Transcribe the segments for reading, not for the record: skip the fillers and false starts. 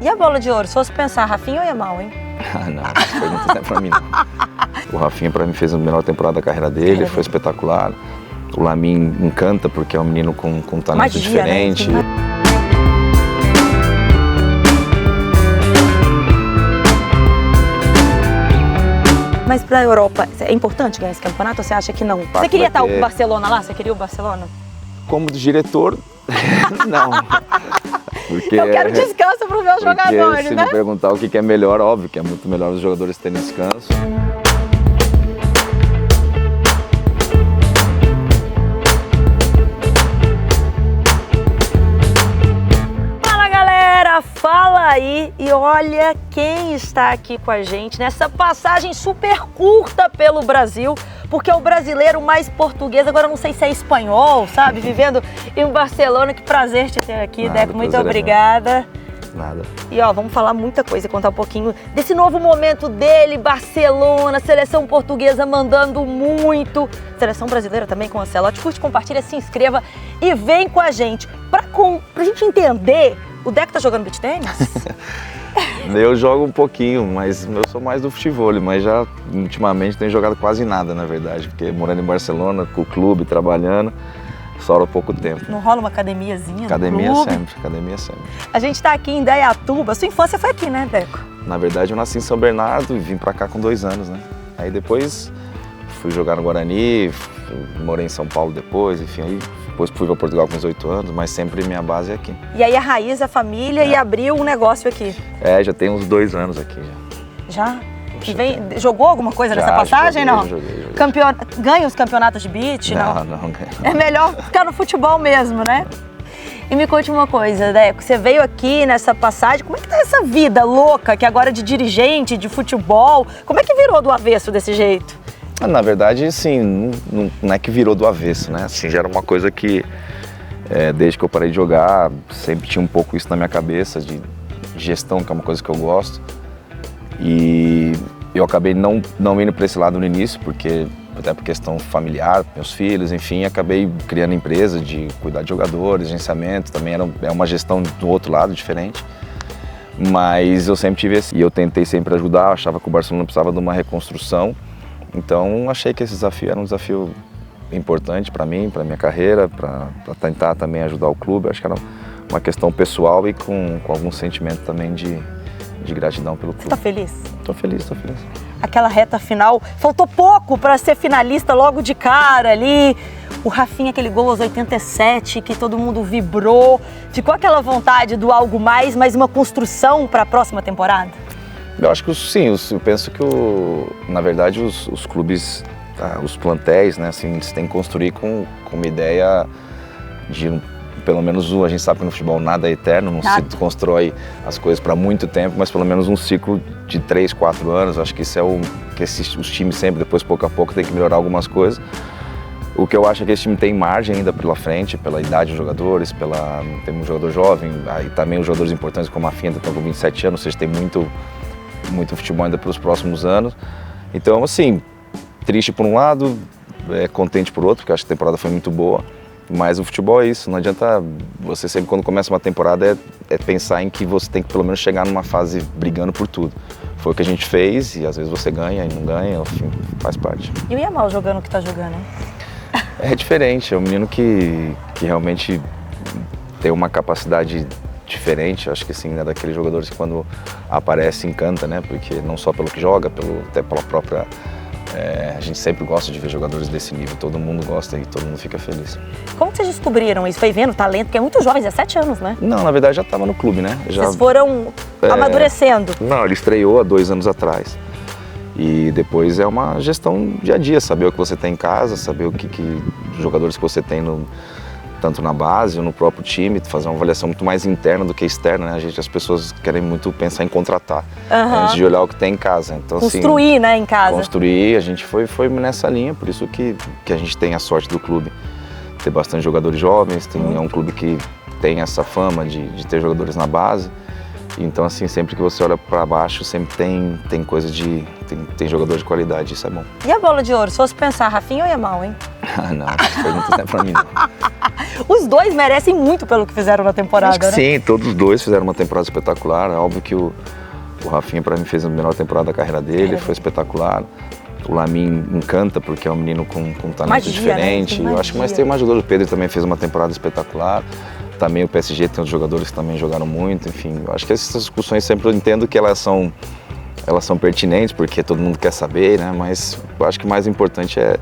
E a bola de ouro? Se fosse pensar, Rafinha ou Yamal, hein? Não, essa pergunta não é pra mim não. O Rafinha pra mim fez a melhor temporada da carreira dele, foi espetacular. O Lamine encanta porque é um menino com talento Magia, diferente. Né? Mas para a Europa, é importante ganhar esse campeonato ou você acha que não? Você queria estar o Barcelona lá? Você queria o Barcelona? Como diretor, não. Porque, eu quero descanso para os meus jogadores, se né? me perguntar o que é melhor, óbvio que é muito melhor os jogadores terem descanso. Fala aí e olha quem está aqui com a gente nessa passagem super curta pelo Brasil, porque é o brasileiro mais português, agora eu não sei se é espanhol, sabe? Vivendo em Barcelona, que prazer te ter aqui, Deco, muito obrigada. Nada. E ó, vamos falar muita coisa, contar um pouquinho desse novo momento dele, Barcelona, seleção portuguesa mandando muito, seleção brasileira também com o Ancelotti. Curte, compartilha, se inscreva e vem com a gente. Pra gente entender, o Deco tá jogando beach tênis? Eu jogo um pouquinho, mas eu sou mais do futebol, mas já ultimamente tenho jogado quase nada, na verdade, porque morando em Barcelona, com o clube, trabalhando, sobra pouco tempo. Não rola uma academiazinha? Academia sempre, academia sempre. A gente tá aqui em Indaiatuba, sua infância foi aqui, né, Deco? Na verdade eu nasci em São Bernardo e vim pra cá com 2 anos, né? Aí depois fui jogar no Guarani, morei em São Paulo depois, enfim, aí depois fui para Portugal com 18 anos, mas sempre minha base é aqui. E aí a raiz, a família e abriu um negócio aqui? É, já tem uns 2 anos aqui já. Já? Jogou alguma coisa nessa passagem, não? Joguei. Ganha os campeonatos de beach, não? Não ganha. É melhor ficar no futebol mesmo, né? E me conte uma coisa, Deco, você veio aqui nessa passagem, como é que tá essa vida louca que agora é de dirigente, de futebol, como é que virou do avesso desse jeito? Na verdade, assim, não é que virou do avesso, né? Assim, já era uma coisa que, desde que eu parei de jogar, sempre tinha um pouco isso na minha cabeça, de gestão, que é uma coisa que eu gosto. E eu acabei não indo para esse lado no início, até por questão familiar, meus filhos, enfim, acabei criando empresa de cuidar de jogadores, agenciamento, também é uma gestão do outro lado, diferente. Mas eu sempre tive esse, e eu tentei sempre ajudar, achava que o Barcelona precisava de uma reconstrução. Então achei que esse desafio era um desafio importante para mim, para minha carreira, para tentar também ajudar o clube. Acho que era uma questão pessoal e com algum sentimento também de gratidão pelo clube. Você tá feliz? Tô feliz. Aquela reta final, faltou pouco para ser finalista logo de cara ali. O Rafinha, aquele gol aos 87, que todo mundo vibrou. Ficou aquela vontade do algo mais, mas uma construção para a próxima temporada? Eu acho que sim, eu penso que na verdade os clubes, os plantéis, né, assim, eles têm que construir com uma ideia de, pelo menos, a gente sabe que no futebol nada é eterno, não se constrói as coisas para muito tempo, mas pelo menos um ciclo de 3, 4 anos, acho que isso é os times sempre, depois pouco a pouco, tem que melhorar algumas coisas. O que eu acho é que esse time tem margem ainda pela frente, pela idade dos jogadores, tem um jogador jovem, aí também os jogadores importantes como a Rafinha estão com 27 anos, ou seja, tem muito futebol ainda pelos próximos anos. Então, assim, triste por um lado, contente por outro, porque acho que a temporada foi muito boa. Mas o futebol é isso, não adianta você sempre, quando começa uma temporada, pensar em que você tem que pelo menos chegar numa fase brigando por tudo. Foi o que a gente fez e às vezes você ganha e não ganha, enfim, faz parte. E o Yamal jogando o que tá jogando, hein? É diferente, é um menino que realmente tem uma capacidade diferente, acho que assim, é daqueles jogadores que quando aparece encanta, né? Porque não só pelo que joga, até pela própria... a gente sempre gosta de ver jogadores desse nível, todo mundo gosta e todo mundo fica feliz. Como vocês descobriram isso? Foi vendo talento? Porque é muito jovem, 17 anos, né? Não, na verdade já estava no clube, né? Vocês foram amadurecendo? Não, ele estreou há 2 anos atrás. E depois é uma gestão dia a dia, saber o que você tem em casa, saber os jogadores que você tem tanto na base ou no próprio time, fazer uma avaliação muito mais interna do que externa, né? As pessoas querem muito pensar em contratar, antes de olhar o que tem em casa. Então, construir, assim, né, em casa. Construir, a gente foi nessa linha, por isso que a gente tem a sorte do clube. Ter bastante jogadores jovens, é um clube que tem essa fama de ter jogadores na base. Então, assim, sempre que você olha para baixo, sempre tem coisa tem jogador de qualidade, isso é bom. E a bola de ouro? Se fosse pensar, Rafinha ou Yamal, hein? Não, essa pergunta não é pra mim, não. Os dois merecem muito pelo que fizeram na temporada, Acho que né? sim, todos os dois fizeram uma temporada espetacular. É óbvio que o Rafinha, para mim, fez a melhor temporada da carreira dele, foi espetacular. O Lamine encanta porque é um menino com um talento Magia, diferente. né? Eu acho que mais tem mais jogador. O Pedro também fez uma temporada espetacular. Também o PSG tem outros jogadores que também jogaram muito. Enfim, eu acho que essas discussões sempre eu entendo que elas são pertinentes, porque todo mundo quer saber, né? Mas eu acho que o mais importante é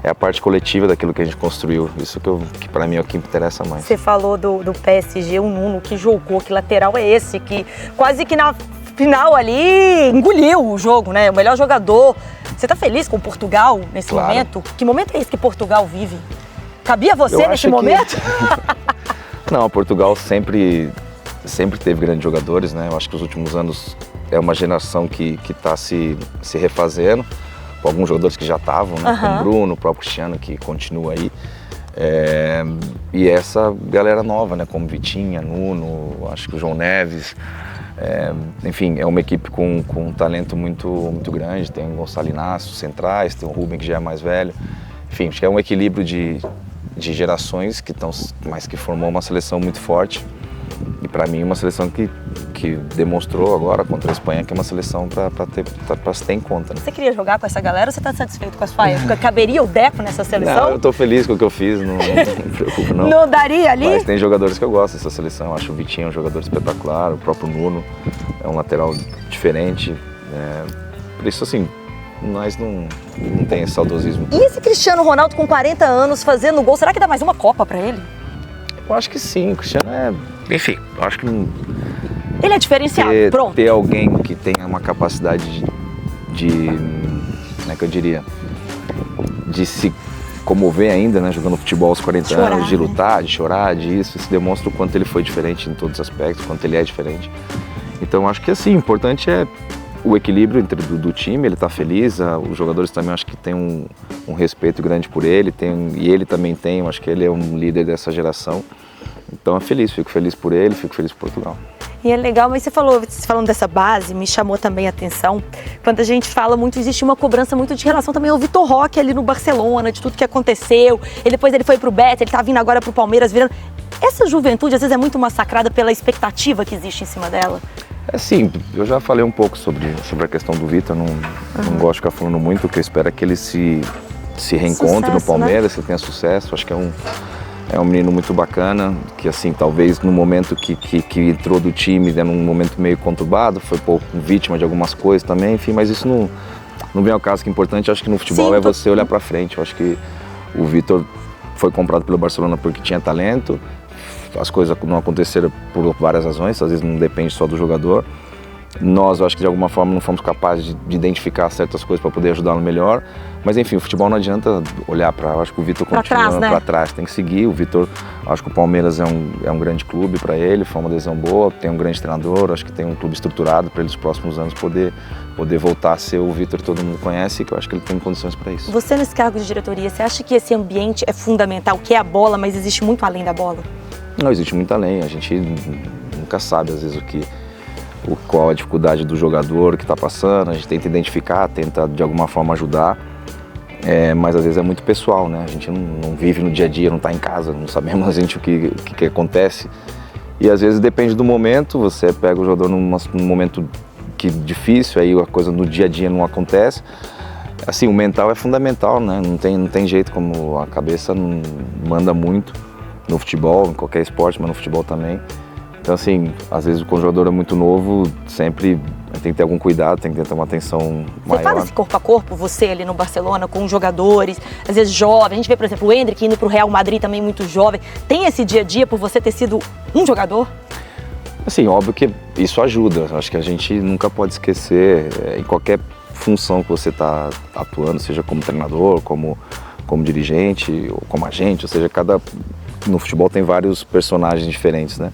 a parte coletiva daquilo que a gente construiu. Isso que para mim é o que interessa mais. Você falou do PSG, o Nuno que jogou, que lateral é esse, que quase que na final ali engoliu o jogo, né? O melhor jogador. Você tá feliz com Portugal nesse momento? Que momento é esse que Portugal vive? Cabia você nesse momento? Não, Portugal sempre teve grandes jogadores, né? Eu acho que os últimos anos é uma geração que está se refazendo, com alguns jogadores que já estavam, né? Como o Bruno, o próprio Cristiano, que continua aí. E essa galera nova, né? Como Vitinha, Nuno, acho que o João Neves. Enfim, é uma equipe com um talento muito grande. Tem o Gonçalo Inácio, centrais, tem o Rubem, que já é mais velho. Enfim, acho que é um equilíbrio de gerações mas que formou uma seleção muito forte. E para mim uma seleção que demonstrou agora contra a Espanha que é uma seleção para se ter em conta. Né? Você queria jogar com essa galera ou você está satisfeito com a sua época? Caberia o Deco nessa seleção? Não, eu estou feliz com o que eu fiz, não me preocupo não. Não daria ali? Mas tem jogadores que eu gosto dessa seleção. Eu acho o Vitinho um jogador espetacular, o próprio Nuno é um lateral diferente. Por isso assim, nós não tem esse saudosismo. E esse Cristiano Ronaldo com 40 anos fazendo gol, será que dá mais uma Copa para ele? Eu acho que sim, o Cristiano enfim, eu acho que ele é diferenciado, pronto. Ter alguém que tenha uma capacidade como é que eu diria, de se comover ainda, né, jogando futebol aos 40 anos, de lutar, de chorar, isso demonstra o quanto ele foi diferente em todos os aspectos, o quanto ele é diferente. Então acho que assim, o importante é o equilíbrio do time, ele está feliz, os jogadores também acho que tem um respeito grande por ele, e ele também tem, eu acho que ele é um líder dessa geração. Então fico feliz por ele, fico feliz por Portugal. E é legal, mas você falando dessa base, me chamou também a atenção, quando a gente fala muito, existe uma cobrança muito de relação também ao Vitor Roque ali no Barcelona, de tudo que aconteceu, depois ele foi pro Betis, ele tá vindo agora pro Palmeiras, virando... Essa juventude às vezes é muito massacrada pela expectativa que existe em cima dela? Sim, eu já falei um pouco sobre a questão do Vitor, não gosto de ficar falando muito, o que eu espero é que ele se reencontre no Palmeiras, né? Que tenha sucesso, acho que é um menino muito bacana, que assim, talvez no momento que entrou do time, né, num momento meio conturbado, foi pouco vítima de algumas coisas também, enfim, mas isso não vem ao caso, que é importante, acho que no futebol você olhar pra frente, eu acho que o Vitor foi comprado pelo Barcelona porque tinha talento, as coisas não aconteceram por várias razões, às vezes não depende só do jogador. Nós, eu acho que de alguma forma não fomos capazes de identificar certas coisas para poder ajudá-lo melhor. Mas enfim, o futebol não adianta olhar para... Acho que o Vitor continua para trás, tem que seguir. O Vitor, acho que o Palmeiras é um grande clube para ele, foi uma decisão boa, tem um grande treinador, acho que tem um clube estruturado para ele nos próximos anos poder voltar a ser o Vitor que todo mundo conhece, que eu acho que ele tem condições para isso. Você nesse cargo de diretoria, você acha que esse ambiente é fundamental, que é a bola, mas existe muito além da bola? Não, existe muito além, a gente nunca sabe às vezes qual a dificuldade do jogador que está passando, a gente tenta identificar, tenta de alguma forma ajudar, mas às vezes é muito pessoal, né? A gente não vive no dia a dia, não está em casa, não sabemos o que acontece. E às vezes depende do momento, você pega o jogador num momento difícil, aí a coisa no dia a dia não acontece. Assim, o mental é fundamental, né? Não tem jeito, como a cabeça não manda muito no futebol, em qualquer esporte, mas no futebol também. Então assim, às vezes quando o jogador é muito novo, sempre tem que ter algum cuidado, tem que ter uma atenção maior. Você faz esse corpo a corpo, você ali no Barcelona, com os jogadores, às vezes jovem, a gente vê, por exemplo, o Endrick indo pro Real Madrid também muito jovem. Tem esse dia a dia por você ter sido um jogador? Assim, óbvio que isso ajuda, acho que a gente nunca pode esquecer, em qualquer função que você está atuando, seja como treinador, como dirigente, ou como agente, ou seja, no futebol tem vários personagens diferentes, né?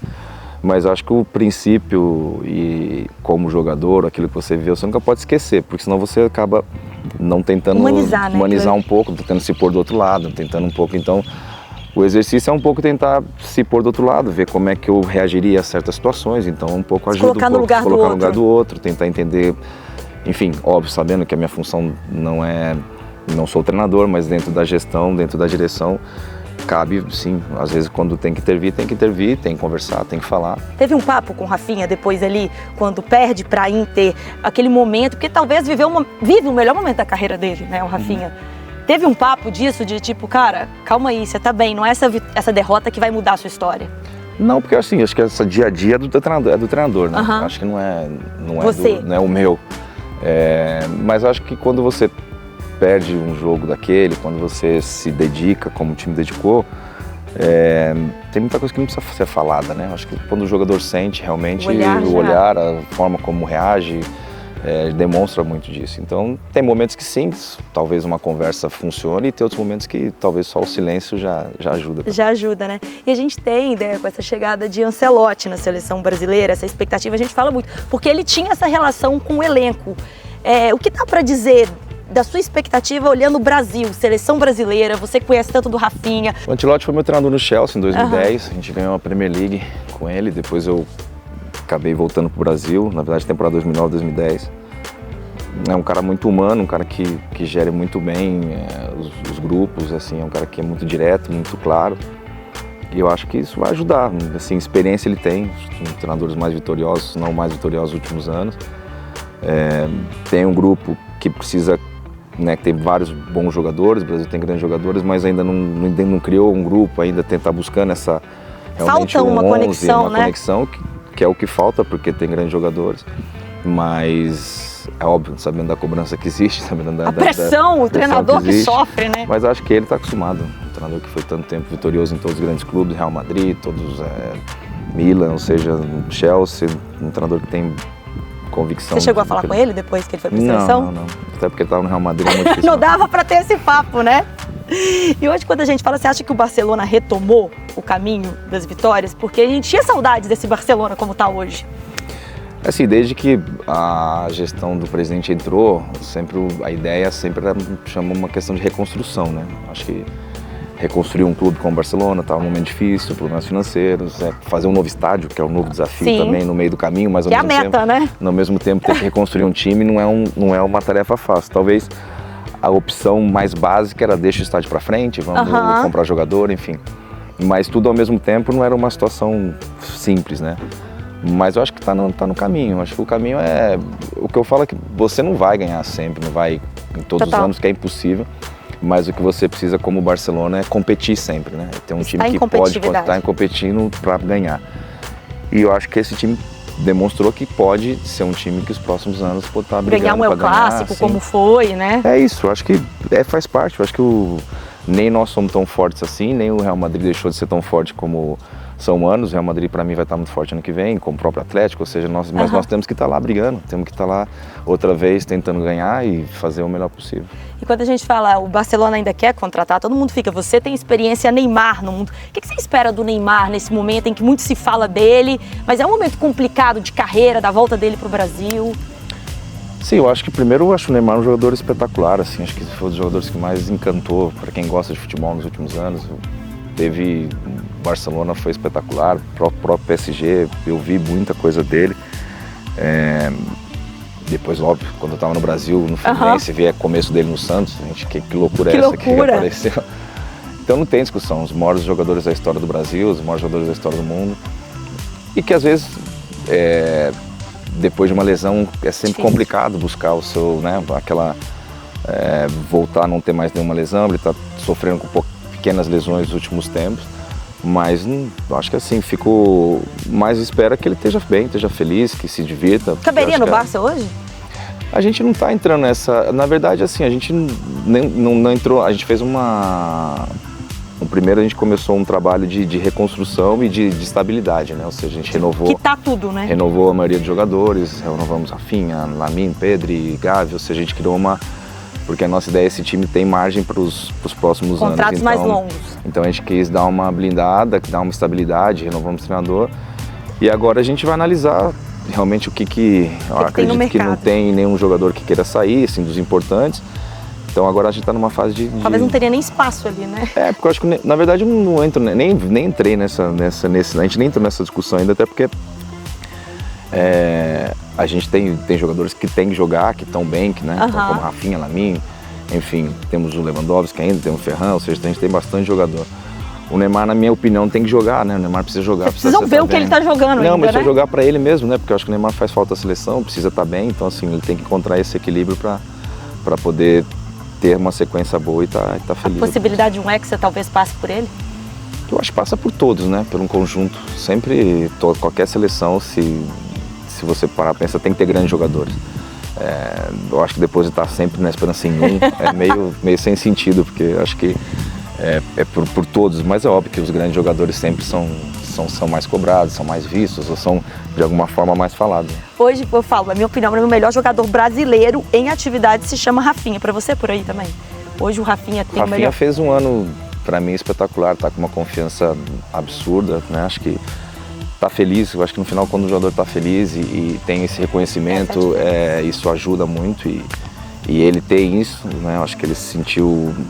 Mas acho que o princípio e como jogador, aquilo que você viveu, você nunca pode esquecer, porque senão você acaba não tentando humanizar um pouco, tentando se pôr do outro lado, tentando um pouco. Então, o exercício é um pouco tentar se pôr do outro lado, ver como é que eu reagiria a certas situações. Então, um pouco ajuda, colocar no lugar do outro, tentar entender, enfim, óbvio, sabendo que a minha função não sou treinador, mas dentro da gestão, dentro da direção, cabe, sim, às vezes quando tem que intervir, tem que conversar, tem que falar. Teve um papo com o Rafinha depois ali, quando perde para a Inter, aquele momento, porque talvez vive o melhor momento da carreira dele, né, o Rafinha. Teve um papo disso, de tipo, cara, calma aí, você tá bem, não é essa derrota que vai mudar a sua história. Não, porque assim, acho que esse dia a dia é do treinador, né? Acho que não é o meu. Mas acho que quando você perde um jogo daquele, quando você se dedica, como o time dedicou, tem muita coisa que não precisa ser falada, né? Acho que quando o jogador sente realmente, o olhar, a forma como reage, demonstra muito disso. Então, tem momentos que sim, talvez uma conversa funcione, e tem outros momentos que talvez só o silêncio já ajuda. Já ajuda, né? E a gente tem, né, com essa chegada de Ancelotti na seleção brasileira, essa expectativa, a gente fala muito, porque ele tinha essa relação com o elenco. O que dá para dizer da sua expectativa olhando o Brasil, seleção brasileira, você conhece tanto do Rafinha? O Ancelotti foi meu treinador no Chelsea em 2010, a gente ganhou a Premier League com ele, depois eu acabei voltando pro Brasil, na verdade temporada 2009, 2010. É um cara muito humano, um cara que gere muito bem os grupos, assim, é um cara que é muito direto, muito claro. E eu acho que isso vai ajudar, assim, experiência ele tem, um treinadores mais vitoriosos, não mais vitoriosos nos últimos anos. Tem um grupo que precisa, né, que tem vários bons jogadores, o Brasil tem grandes jogadores, mas ainda não criou um grupo, ainda está buscando essa realmente falta uma conexão, uma conexão que é o que falta, porque tem grandes jogadores, mas é óbvio, sabendo da cobrança que existe, sabendo da pressão, o treinador que sofre, né? Mas acho que ele está acostumado, um treinador que foi tanto tempo vitorioso em todos os grandes clubes, Real Madrid, todos Milan, ou seja, Chelsea, um treinador que tem convicção. Você chegou a falar com ele depois que ele foi para a seleção? Não. Até porque ele estava no Real Madrid, é muito difícil. Não dava para ter esse papo, né? E hoje, quando a gente fala, você acha que o Barcelona retomou o caminho das vitórias? Porque a gente tinha saudades desse Barcelona como está hoje. Assim, desde que a gestão do presidente entrou, a ideia sempre chama uma questão de reconstrução, né? Acho que reconstruir um clube como o Barcelona estava num momento difícil, problemas financeiros, fazer um novo estádio, que é um novo desafio também no meio do caminho, mas ao mesmo tempo, né? No mesmo tempo ter que reconstruir um time não é uma tarefa fácil. Talvez a opção mais básica era deixa o estádio para frente, vamos comprar jogador, enfim. Mas tudo ao mesmo tempo não era uma situação simples, né? Mas eu acho que tá no caminho. Eu acho que o caminho o que eu falo é que você não vai ganhar sempre, não vai em todos os anos, que é impossível. Mas o que você precisa como Barcelona é competir sempre, né? Ter um time que pode estar competindo para ganhar. E eu acho que esse time demonstrou que pode ser um time que os próximos anos pode estar brigando ganhar um El Clássico, como foi, né? É isso, eu acho que faz parte. Eu acho que nem nós somos tão fortes assim, nem o Real Madrid deixou de ser tão forte como são anos. O Real Madrid, para mim, vai estar muito forte ano que vem, com o próprio Atlético, ou seja, mas nós temos que estar lá brigando, temos que estar lá outra vez tentando ganhar e fazer o melhor possível. E quando a gente fala, o Barcelona ainda quer contratar, todo mundo fica, você tem experiência Neymar no mundo. O que você espera do Neymar nesse momento em que muito se fala dele, mas é um momento complicado de carreira, da volta dele para o Brasil? Sim, eu acho que primeiro eu acho o Neymar um jogador espetacular, assim, acho que foi um dos jogadores que mais encantou para quem gosta de futebol nos últimos anos. Barcelona foi espetacular, o próprio PSG, eu vi muita coisa dele. Depois, óbvio, quando eu estava no Brasil, no Fluminense, vi o começo dele no Santos, gente, que loucura é essa que apareceu. Então não tem discussão, os maiores jogadores da história do Brasil, os maiores jogadores da história do mundo. E que às vezes, depois de uma lesão, é sempre complicado buscar o seu, né, voltar a não ter mais nenhuma lesão, ele está sofrendo com pequenas lesões nos últimos tempos. Mas acho que assim, fico mais espera que ele esteja bem, esteja feliz, que se divirta. Caberia no Barça hoje? A gente não está entrando nessa... Na verdade, assim, a gente não entrou... A gente fez primeiro a gente começou um trabalho de reconstrução e de estabilidade, né? Ou seja, a gente renovou... Quitar tudo, né? Renovou a maioria dos jogadores, renovamos Rafinha, Lamine, Pedri, Gavi, ou seja, a gente criou porque a nossa ideia é esse time tem margem para os próximos anos. Contratos mais longos. Então a gente quis dar uma blindada, dar uma estabilidade, renovamos o treinador. E agora a gente vai analisar realmente o que eu acredito que não tem nenhum jogador que queira sair, assim, dos importantes. Então agora a gente está numa fase de... Talvez não teria nem espaço ali, né? Porque eu acho que, na verdade, eu não entro, nem entrei a gente nem entrou nessa discussão ainda, até porque a gente tem jogadores que tem que jogar, que estão bem, né? Então, como Rafinha, Lamine, enfim, temos o Lewandowski ainda, temos o Ferran, ou seja, a gente tem bastante jogador. O Neymar, na minha opinião, tem que jogar, né? O Neymar precisa jogar. Vocês precisam ver o que ele tá jogando ainda, Não, mas precisa né? jogar pra ele mesmo, né? Porque eu acho que o Neymar faz falta à seleção, precisa estar bem. Então, assim, ele tem que encontrar esse equilíbrio pra poder ter uma sequência boa e tá feliz. A possibilidade de um Hexa talvez passe por ele? Eu acho que passa por todos, né? Por um conjunto. Sempre, qualquer seleção, se você parar pra pensar, tem que ter grandes jogadores. Eu acho que depositar sempre na esperança em um é meio sem sentido, porque eu acho que é por todos, mas é óbvio que os grandes jogadores sempre são mais cobrados, são mais vistos, ou são de alguma forma mais falados. Hoje, eu falo, na minha opinião, o melhor jogador brasileiro em atividade se chama Rafinha. Pra você por aí também? Hoje o Rafinha tem o melhor... Rafinha fez um ano, pra mim, espetacular, tá com uma confiança absurda, né? Acho que tá feliz, eu acho que no final quando o jogador tá feliz e tem esse reconhecimento, isso ajuda muito e ele tem isso, né? Eu acho que ele se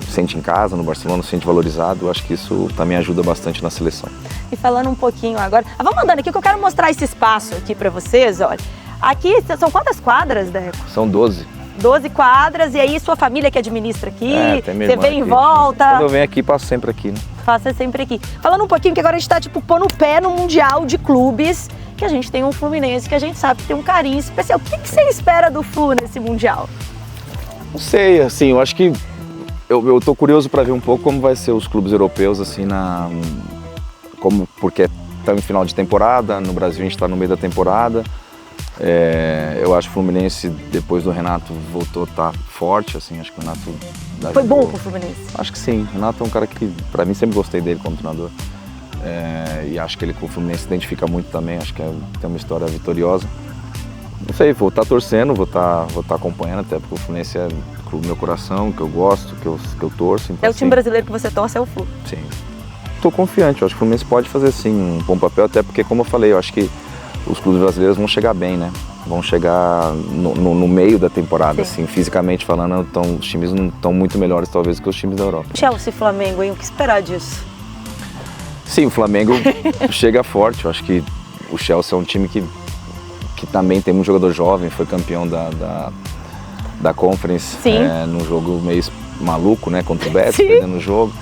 sente em casa no Barcelona, se sente valorizado, eu acho que isso também ajuda bastante na seleção. E falando um pouquinho agora, vamos andando aqui que eu quero mostrar esse espaço aqui pra vocês, olha. Aqui são quantas quadras, Deco? São 12. 12 quadras, e aí sua família que administra aqui, você vem em aqui. volta. Quando eu venho aqui, passo sempre aqui, né? Faça sempre aqui. Falando um pouquinho, que agora a gente tá tipo pondo o pé no Mundial de Clubes, que a gente tem um Fluminense que a gente sabe que tem um carinho especial. O que você espera do Flu nesse Mundial? Não sei, assim, eu acho que eu tô curioso para ver um pouco como vai ser os clubes europeus, assim, porque estão em final de temporada, no Brasil a gente está no meio da temporada. Eu acho que o Fluminense, depois do Renato, voltou a estar forte, assim, acho que o Renato... Foi bom pro Fluminense? Acho que sim, o Renato é um cara que, para mim, sempre gostei dele como treinador. E acho que ele com o Fluminense se identifica muito também, acho que tem uma história vitoriosa. Não sei, vou estar torcendo, vou estar acompanhando, até porque o Fluminense é o clube do meu coração, que eu gosto, que eu torço. Então, o time brasileiro que você torce é o Flu? Sim. Estou confiante, eu acho que o Fluminense pode fazer sim um bom papel, até porque, como eu falei, eu acho que os clubes brasileiros vão chegar bem, né? Vão chegar no meio da temporada, assim, fisicamente falando, os times não estão muito melhores talvez que os times da Europa. Chelsea e Flamengo, hein? O que esperar disso? Sim, o Flamengo chega forte, eu acho que o Chelsea é um time que também tem um jogador jovem, foi campeão da Conference, num jogo meio maluco, né, contra o Betis, perdendo o jogo.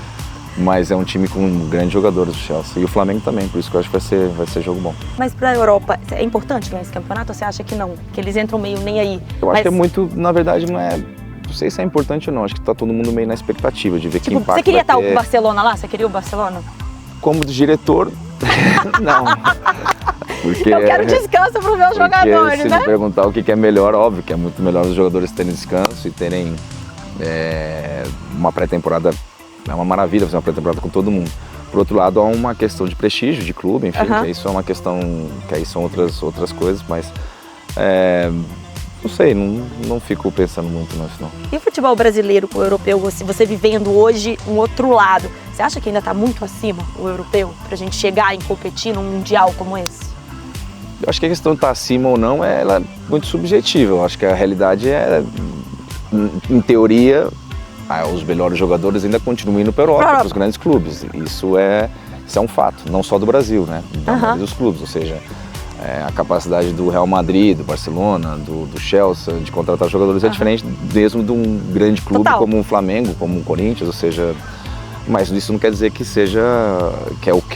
Mas é um time com grandes jogadores, o Chelsea. E o Flamengo também, por isso que eu acho que vai ser jogo bom. Mas para a Europa, é importante ganhar esse campeonato ou você acha que não? Que eles entram meio nem aí? Eu acho que é muito, na verdade, não sei se é importante ou não. Acho que tá todo mundo meio na expectativa de ver que impacto você queria estar ter. o Barcelona lá? Você queria o Barcelona? Como diretor, não. Porque, eu quero descanso para os meus jogadores, se né? me perguntar o que é melhor, óbvio que é muito melhor os jogadores terem descanso e terem uma pré-temporada. É uma maravilha fazer uma pré-temporada com todo mundo. Por outro lado, há uma questão de prestígio de clube, enfim, que isso é uma questão, que aí são outras coisas, mas não sei, não fico pensando muito nisso, não. E o futebol brasileiro com o europeu, você vivendo hoje um outro lado, você acha que ainda está muito acima o europeu para a gente chegar e competir num mundial como esse? Eu acho que a questão de estar acima ou não ela é muito subjetiva. Eu acho que a realidade em teoria, os melhores jogadores ainda continuam indo para a Europa, para os grandes clubes. Isso é um fato, não só do Brasil, né? Da maioria dos clubes, ou seja, a capacidade do Real Madrid, do Barcelona, do Chelsea de contratar jogadores é diferente mesmo de um grande clube como o Flamengo, como o Corinthians, ou seja, mas isso não quer dizer que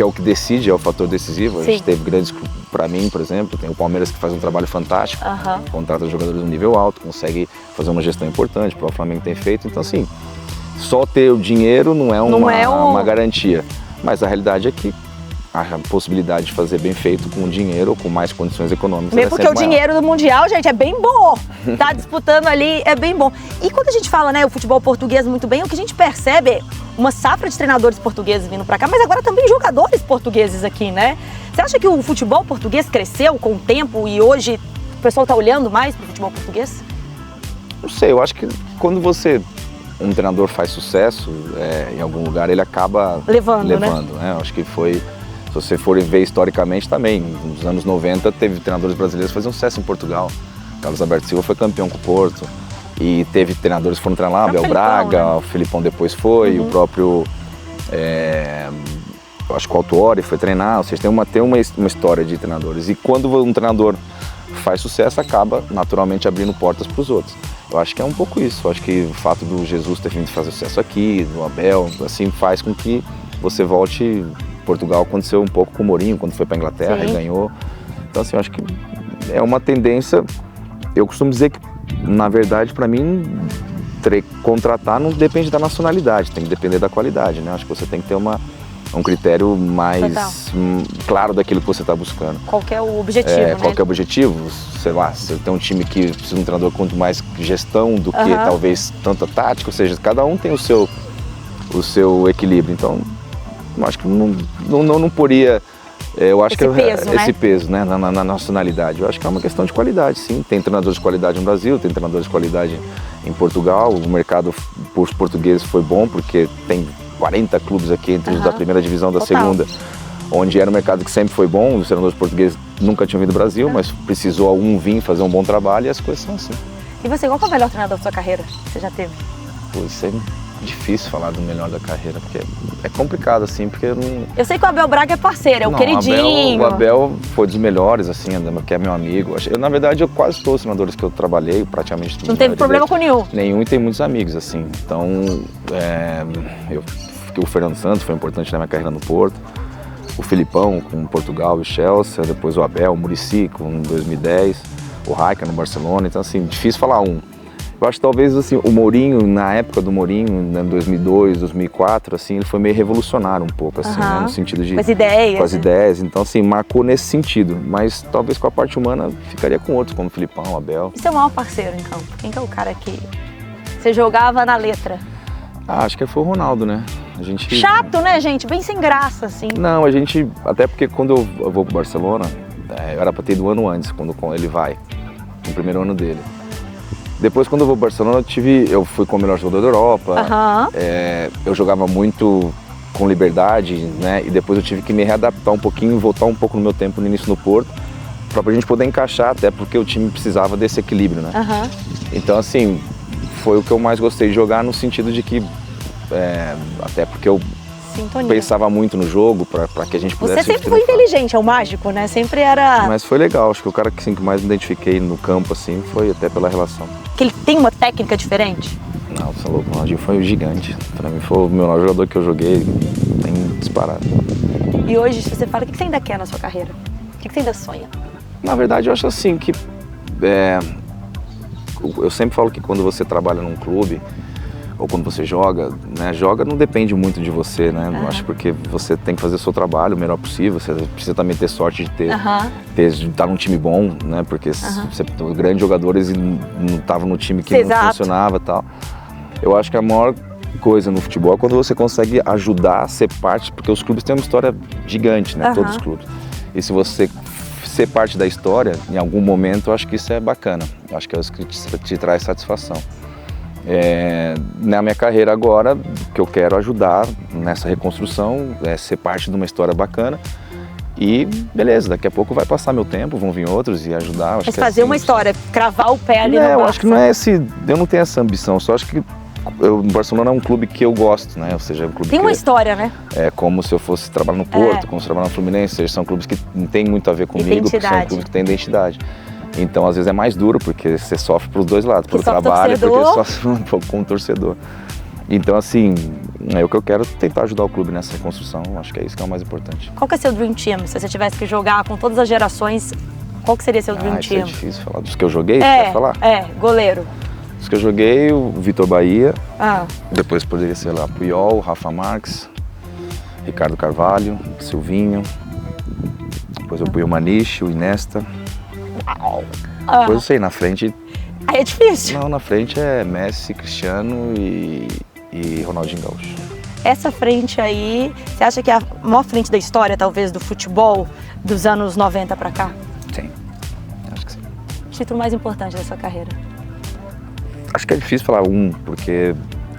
é o que decide, é o fator decisivo. A gente teve grandes clubes, para mim, por exemplo, tem o Palmeiras que faz um trabalho fantástico, contrata jogadores no nível alto, consegue fazer uma gestão importante, o Flamengo tem feito, então assim, só ter o dinheiro não é uma garantia, mas a realidade é que a possibilidade de fazer bem feito com dinheiro ou com mais condições econômicas. Mesmo porque o dinheiro do Mundial, gente, é bem bom. Tá disputando ali, é bem bom. E quando a gente fala, né, o futebol português muito bem, o que a gente percebe é uma safra de treinadores portugueses vindo pra cá, mas agora também jogadores portugueses aqui, né? Você acha que o futebol português cresceu com o tempo e hoje o pessoal tá olhando mais pro futebol português? Não sei, eu acho que quando um treinador faz sucesso em algum lugar, ele acaba levando, né? Eu acho que se você for ver historicamente também, nos anos 90 teve treinadores brasileiros que faziam sucesso em Portugal. Carlos Alberto Silva foi campeão com o Porto e teve treinadores que foram treinar lá, Abel Braga, né? O Filipão depois foi, o próprio, eu acho que o Autuori foi treinar, ou seja, tem uma história de treinadores. E quando um treinador faz sucesso, acaba naturalmente abrindo portas para os outros. Eu acho que é um pouco isso, eu acho que o fato do Jesus ter vindo fazer sucesso aqui, do Abel, assim, faz com que você volte. Portugal aconteceu um pouco com o Mourinho, quando foi para a Inglaterra Sim. e ganhou. Então, assim, eu acho que é uma tendência. Eu costumo dizer que, na verdade, para mim, contratar não depende da nacionalidade, tem que depender da qualidade, né? Acho que você tem que ter um critério mais claro daquilo que você está buscando. Qual que é o objetivo, né? Qual que é o objetivo? Sei lá, se tem um time que precisa de um treinador com muito mais gestão do que talvez tanta tática, ou seja, cada um tem o seu equilíbrio. Então, eu acho que não poria... Eu acho esse peso, né, na nacionalidade. Eu acho que é uma questão de qualidade, sim. Tem treinadores de qualidade no Brasil, tem treinadores de qualidade em Portugal. O mercado por portugueses foi bom, porque tem 40 clubes aqui entre os da primeira divisão, da segunda, onde era um mercado que sempre foi bom. Os treinadores portugueses nunca tinham vindo do Brasil, mas precisou algum vir fazer um bom trabalho e as coisas são assim. E você, qual foi o melhor treinador da sua carreira que você já teve? Pô, isso é difícil falar do melhor da carreira, porque é complicado, assim, porque eu não... Eu sei que o Abel Braga é parceiro, é o queridinho. O Abel foi dos melhores, assim, que é meu amigo. Na verdade, quase todos os treinadores que eu trabalhei, praticamente todos. Não teve problema com nenhum? Nenhum, e tem muitos amigos, assim. Então, o Fernando Santos foi importante na minha carreira no Porto. O Filipão com Portugal e Chelsea, depois o Abel, o Muricy com 2010, o Rijkaard no Barcelona. Então, assim, difícil falar um. Eu acho que talvez assim, o Mourinho, na época do Mourinho, em 2002, 2004, assim, ele foi meio revolucionário um pouco, assim, né, no sentido de... Com as ideias. Com as ideias, então assim, marcou nesse sentido, mas talvez com a parte humana ficaria com outros, como o Filipão, o Abel. E seu maior parceiro em campo? Quem que é o cara que você jogava na letra? Acho que foi o Ronaldo, né? A gente... Chato, né, gente? Bem sem graça, assim. Não, a gente, até porque quando eu vou pro Barcelona, era pra ter ido um ano antes, quando ele vai, no primeiro ano dele. Depois, quando eu vou ao Barcelona, eu fui como o melhor jogador da Europa, eu jogava muito com liberdade, né? E depois eu tive que me readaptar um pouquinho e voltar um pouco no meu tempo no início no Porto, pra gente poder encaixar, até porque o time precisava desse equilíbrio, né? Então, assim, foi o que eu mais gostei de jogar, no sentido de que, até porque eu pensava muito no jogo para que a gente pudesse... Você sempre foi inteligente, é o mágico, né? Sempre era... Mas foi legal, acho que o cara que mais me identifiquei no campo, assim, foi até pela relação. Que ele tem uma técnica diferente? Não, você é louco, o Ronaldinho foi um gigante. Para mim foi o melhor jogador que eu joguei, tem disparado. E hoje, se você fala, o que você ainda quer na sua carreira? O que você ainda sonha? Na verdade, eu acho assim que... eu sempre falo que quando você trabalha num clube, ou quando você joga, né? Joga não depende muito de você, né? Eu acho porque você tem que fazer o seu trabalho o melhor possível, você precisa também ter sorte de estar num time bom, né? Porque os grandes jogadores não estavam no time que não funcionava e tal. Eu acho que a maior coisa no futebol é quando você consegue ajudar a ser parte, porque os clubes têm uma história gigante, né? Todos os clubes. E se você ser parte da história, em algum momento, eu acho que isso é bacana. Eu acho que é isso que te traz satisfação. Na minha carreira agora, que eu quero ajudar nessa reconstrução, ser parte de uma história bacana e beleza, daqui a pouco vai passar meu tempo, vão vir outros e ajudar. Mas fazer uma história, cravar o pé ali no Barça. Eu acho que não é eu não tenho essa ambição, só acho que o Barcelona é um clube que eu gosto, né? Ou seja, é um clube tem uma história, né? É como se eu fosse trabalhar no Porto, como se eu trabalhar no Fluminense, ou seja, são clubes que não tem muito a ver comigo, porque são clubes que têm identidade. Então, às vezes é mais duro, porque você sofre para os dois lados, pelo trabalho e porque sofre um pouco como torcedor. Então, assim, é o que eu quero tentar ajudar o clube nessa reconstrução, acho que é isso que é o mais importante. Qual que é seu Dream Team? Se você tivesse que jogar com todas as gerações, qual que seria seu Dream Team? Isso é difícil falar. Dos que eu joguei, você quer falar? Goleiro. Dos que eu joguei, o Vitor Bahia, depois poderia ser lá Puyol, Rafa Marques, Ricardo Carvalho, Silvinho, depois o Puyol Maniche, o Iniesta. Depois eu sei, na frente... Aí é difícil. Não, na frente é Messi, Cristiano e Ronaldinho Gaúcho. Essa frente aí, você acha que é a maior frente da história, talvez, do futebol dos anos 90 pra cá? Sim, acho que sim. O título mais importante da sua carreira? Acho que é difícil falar porque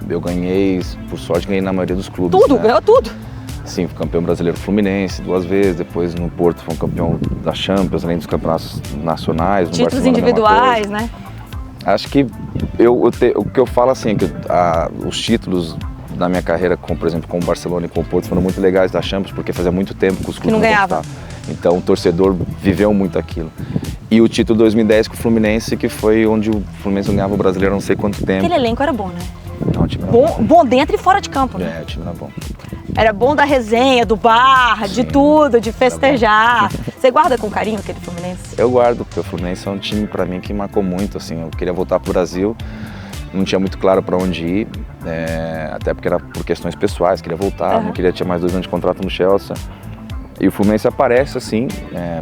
eu ganhei, por sorte, ganhei na maioria dos clubes. Tudo, ganhou tudo. Sim, fui campeão brasileiro Fluminense 2 vezes, depois no Porto fui um campeão da Champions, além dos campeonatos nacionais. No títulos Barcelona, individuais, né? Acho que o que eu falo assim é que os títulos da minha carreira, por exemplo, com o Barcelona e com o Porto, foram muito legais da Champions, porque fazia muito tempo que os clubes não ganhavam. Então o torcedor viveu muito aquilo. E o título 2010 com o Fluminense, que foi onde o Fluminense não ganhava o brasileiro há não sei quanto tempo. Aquele elenco era bom, né? Não, o time era bom. Bom dentro e fora de campo, né? O time era bom. Era bom da resenha, do bar, de tudo, de festejar. Você guarda com carinho aquele Fluminense? Eu guardo, porque o Fluminense é um time pra mim que marcou muito, assim. Eu queria voltar pro Brasil, não tinha muito claro pra onde ir, até porque era por questões pessoais, queria voltar, não queria ter mais 2 anos de contrato no Chelsea. E o Fluminense aparece assim,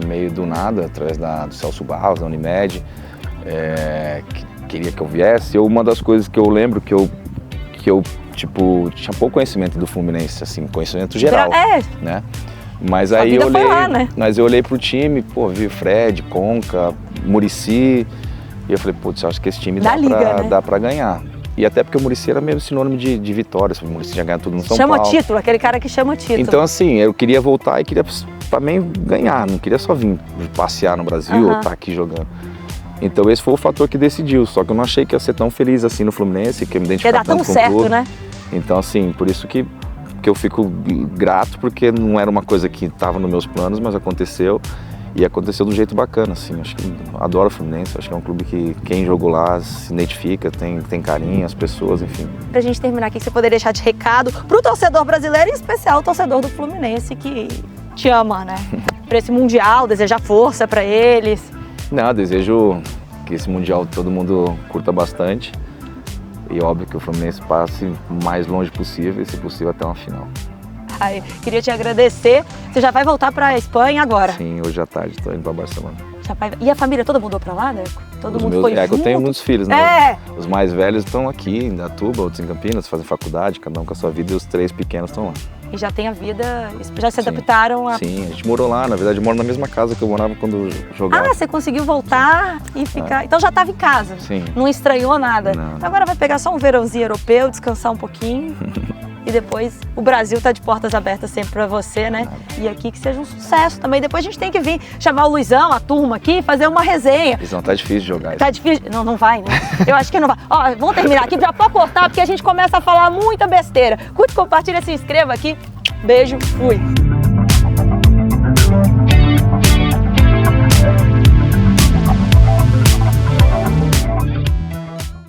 meio do nada, através do Celso Barros, da Unimed, que queria que eu viesse. Uma das coisas que eu lembro que eu tipo, tinha pouco conhecimento do Fluminense, assim, conhecimento geral, né? Mas aí eu olhei, lá, né? Mas eu olhei pro time, pô, vi Fred, Conca, Muricy, e eu falei, putz, acho que esse time dá pra ganhar. E até porque o Muricy era meio sinônimo de vitória, o Muricy já ganhou tudo no São Paulo. Chama título, aquele cara que chama título. Então assim, eu queria voltar e queria também ganhar, não queria só vir passear no Brasil ou estar aqui jogando. Então esse foi o fator que decidiu, só que eu não achei que ia ser tão feliz assim no Fluminense, que eu me identificava tanto com o clube. Ia dar tão certo, né? Então assim, por isso que eu fico grato, porque não era uma coisa que estava nos meus planos, mas aconteceu. E aconteceu de um jeito bacana, assim, acho que adoro o Fluminense, acho que é um clube que quem jogou lá se identifica, tem carinho, as pessoas, enfim. Pra gente terminar aqui, você poderia deixar de recado pro torcedor brasileiro, em especial o torcedor do Fluminense, que te ama, né? Pra esse Mundial, desejar força pra eles. Não, desejo que esse Mundial todo mundo curta bastante e óbvio que o Fluminense passe o mais longe possível e, se possível, até uma final. Ai, queria te agradecer. Você já vai voltar para a Espanha agora? Sim, hoje à tarde estou indo para Barcelona. E a família toda mudou para lá, Deco? Todo mundo foi junto? Que eu tenho muitos filhos, né? Os mais velhos estão aqui em Indaiatuba, outros em Campinas, fazem faculdade, cada um com a sua vida, e os 3 pequenos estão lá. E já tem a vida, já se adaptaram a... Sim, a gente morou lá, na verdade eu moro na mesma casa que eu morava quando jogava. Ah, você conseguiu voltar e ficar... Então já estava em casa? Sim. Não estranhou nada? Não. Agora vai pegar só um verãozinho europeu, descansar um pouquinho. E depois o Brasil tá de portas abertas sempre para você, né? E aqui que seja um sucesso também. Depois a gente tem que vir chamar o Luizão, a turma aqui, fazer uma resenha. Luizão, tá difícil de jogar. Tá difícil? Não vai, né? Eu acho que não vai. Ó, vamos terminar aqui, já pode cortar, porque a gente começa a falar muita besteira. Curte, compartilha, se inscreva aqui. Beijo, fui.